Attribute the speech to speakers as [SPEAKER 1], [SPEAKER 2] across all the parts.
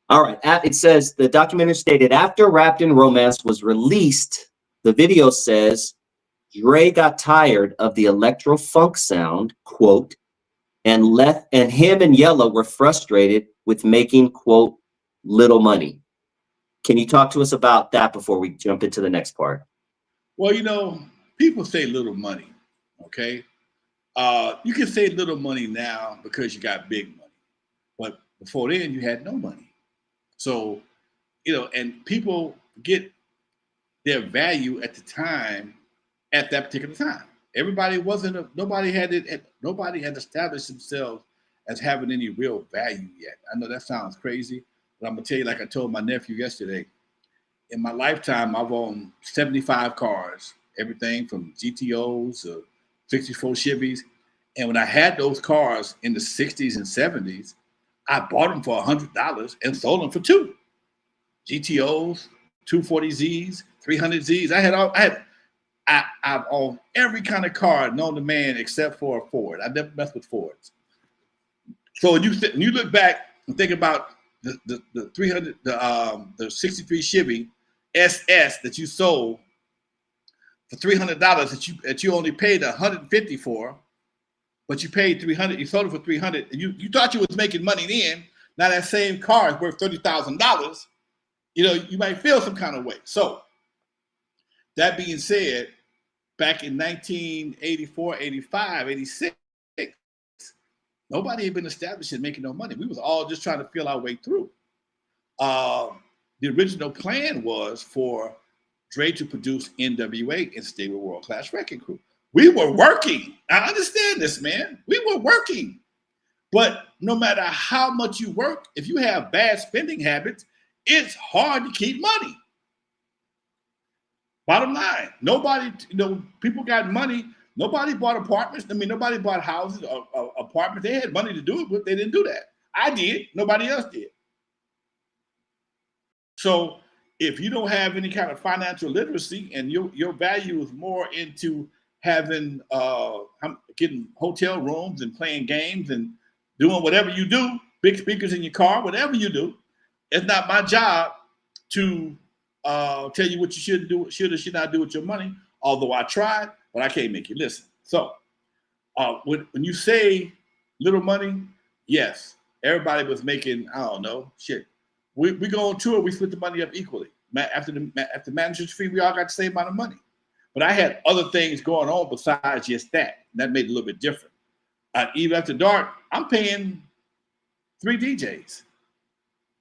[SPEAKER 1] All right. It says the documentary stated after Wrapped in Romance was released, the video says Dre got tired of the electro funk sound, quote, and him and Yella were frustrated with making, quote, little money. Can you talk to us about that before we jump into the next part?
[SPEAKER 2] Well, you know, people say little money, okay? You can say little money now because you got big money. But before then, you had no money. So, you know, and people get their value at the time, at that particular time. Nobody had established themselves as having any real value yet. I know that sounds crazy, but I'm gonna tell you, like I told my nephew yesterday, in my lifetime, I've owned 75 cars, everything from GTOs to 64 Chevys. And when I had those cars in the 60s and 70s, I bought them for $100 and sold them for $2. GTOs, 240Zs, 300Zs. I've owned every kind of car known to man except for a Ford. I never messed with Fords. So when you look back and think about the 63 Chevy SS that you sold for $300 that you only paid $150 for, but you paid $300, you sold it for $300, and you thought you was making money then. Now that same car is worth $30,000. You know, you might feel some kind of way. So that being said, back in 1984, 85, 86, nobody had been established in making no money. We was all just trying to feel our way through. The original plan was for Dre to produce N.W.A. and stay with World Class Wreckin Cru. We were working. I understand this, man. We were working. But no matter how much you work, if you have bad spending habits, it's hard to keep money. Bottom line, nobody, people got money. Nobody bought apartments. I mean, nobody bought houses or apartments. They had money to do it, but they didn't do that. I did. Nobody else did. So if you don't have any kind of financial literacy and your value is more into having getting hotel rooms and playing games and doing whatever you do, big speakers in your car, whatever you do, it's not my job to tell you what you should or should not do with your money. Although I tried, but I can't make you listen. So when you say little money, yes, everybody was making, I don't know, shit. We go on tour, we split the money up equally. After manager's fee, we all got the same amount of money. But I had other things going on besides just that. That made it a little bit different. Even after dark, I'm paying 3 DJs.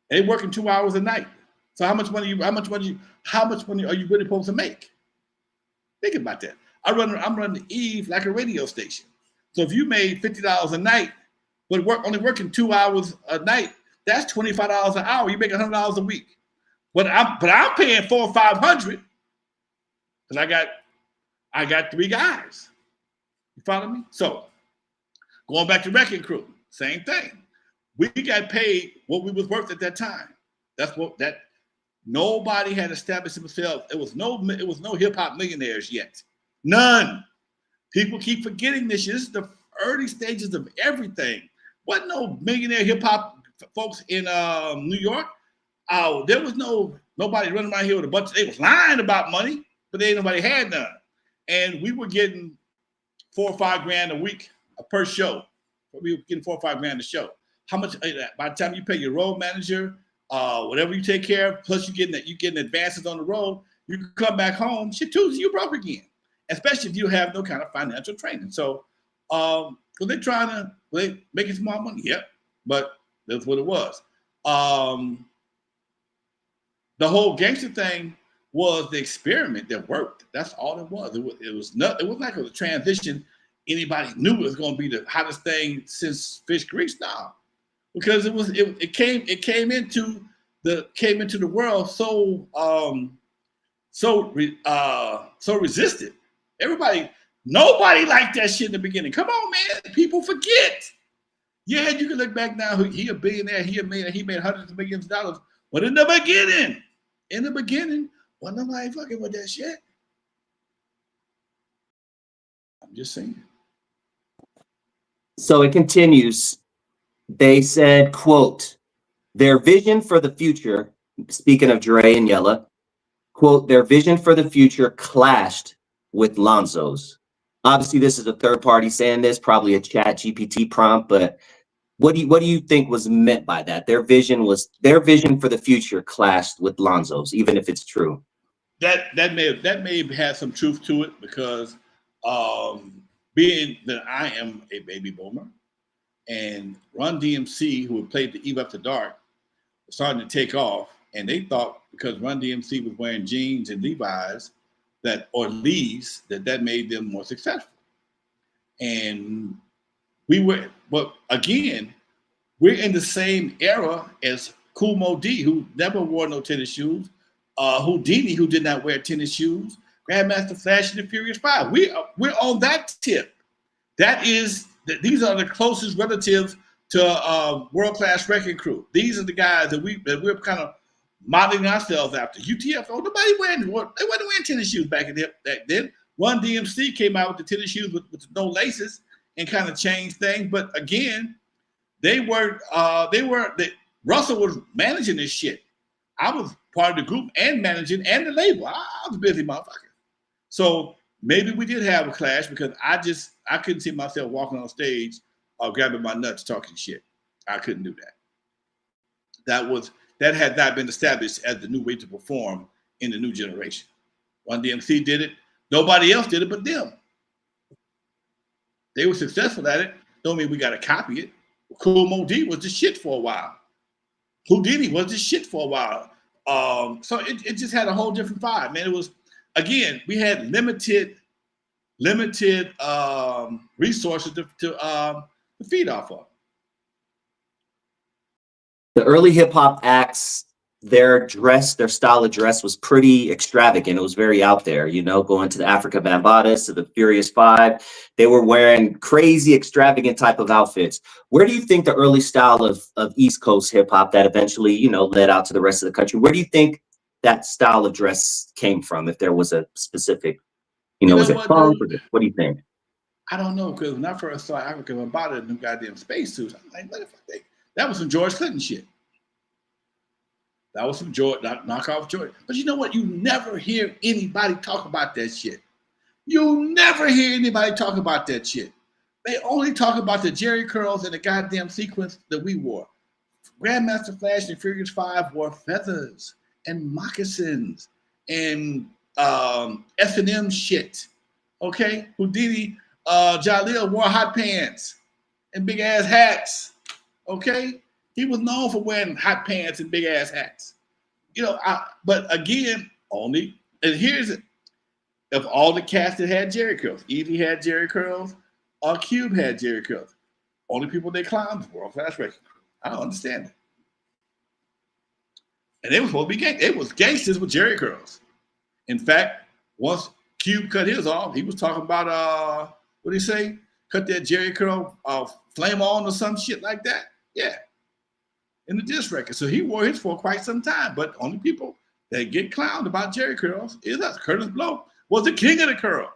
[SPEAKER 2] They working 2 hours a night. So how much money are you really supposed to make? Think about that. I'm running Eve like a radio station. So if you made $50 a night, but only working 2 hours a night, that's $25 an hour. You make $100 a week. But I'm paying $400 or $500 because I got 3 guys. You follow me? So going back to Wreckin Cru, same thing. We got paid what we was worth at that time. Nobody had established themselves. It was no hip hop millionaires yet. None. People keep forgetting this. This is the early stages of everything. Wasn't no millionaire hip hop folks in New York. Oh, there was nobody running around here with a bunch. They was lying about money, but they ain't nobody had none. And we were getting $4 or $5 grand a week per show. We were getting $4 or $5 grand a show. How much? By the time you pay your road manager, whatever you take care of, plus you getting advances on the road, you can come back home. Shit, Tuesday you broke again. Especially if you have no kind of financial training. So, they're trying to making some more money. Yep, but that's what it was. The whole gangster thing was the experiment that worked. That's all it was. It was not. It wasn't like it was a transition. Anybody knew it was going to be the hottest thing since fish grease now, because it came into the world so resistant. Nobody liked that shit in the beginning. Come on, man. People forget. Yeah, you can look back now. He a billionaire. He made hundreds of millions of dollars. But in the beginning, wasn't nobody fucking with that shit. I'm just saying.
[SPEAKER 1] So it continues. They said, quote, Their vision for the future, speaking of Dre and Yella, quote, their vision for the future clashed with Lonzo's. Obviously, this is a third party saying this, probably a chat GPT prompt, but what do you think was meant by that? Their vision for the future clashed with Lonzo's, even if it's true.
[SPEAKER 2] That may have had some truth to it, because being that I am a baby boomer, and Run DMC, who had played the Eve After Dark, was starting to take off, and they thought because Run DMC was wearing jeans and Levi's or Lee's, that made them more successful. And but again, we're in the same era as Kool Moe Dee, who never wore no tennis shoes, Houdini, who did not wear tennis shoes, Grandmaster Flash and the Furious Five. We're on that tip. These are the closest relatives to world class Wreckin Cru. These are the guys that we're kind of modeling ourselves after. UTF, nobody they wasn't wearing tennis shoes back then. Run DMC came out with the tennis shoes with no laces and kind of changed things. But again, Russell was managing this shit. I was part of the group and managing and the label. I was a busy motherfucker. So maybe we did have a clash, because I couldn't see myself walking on stage or grabbing my nuts talking shit. I couldn't do that. That had not been established as the new way to perform in the new generation. Run DMC did it. Nobody else did it but them. They were successful at it. Don't mean we got to copy it. Kool Moe Dee was the shit for a while. Houdini was the shit for a while. So it just had a whole different vibe, man. It was, again, we had limited resources to feed off of.
[SPEAKER 1] The early hip hop acts, their style of dress was pretty extravagant. It was very out there, going to the Africa Bambatas, to the Furious Five. They were wearing crazy, extravagant type of outfits. Where do you think the early style of East Coast hip hop that eventually, led out to the rest of the country, where do you think that style of dress came from? If there was a specific, was it funk? What do you think?
[SPEAKER 2] I don't know, because when I first saw Africa Bambaataa and them goddamn spacesuits, I'm like, what the fuck? That was some George Clinton shit. That was some knockoff George. But you know what? You never hear anybody talk about that shit. You never hear anybody talk about that shit. They only talk about the Jerry curls and the goddamn sequence that we wore. Grandmaster Flash and Furious Five wore feathers and moccasins and S&M shit. Okay? Houdini, Jalil wore hot pants and big ass hats. Okay? He was known for wearing hot pants and big ass hats. But again, and here's it. Of all the cats that had Jerry curls, Eazy had Jerry curls, Cube had Jerry curls. Only people they clowned was world class Wreckin Cru. I don't understand it. And they were supposed to be gangsters. It was gangsters with Jerry curls. In fact, once Cube cut his off, he was talking about what did he say? Cut that Jerry curl flame on or some shit like that. Yeah. In the diss record. So he wore his for quite some time. But only people that get clowned about Jerry curls is us. Curtis Blow was the king of the curl.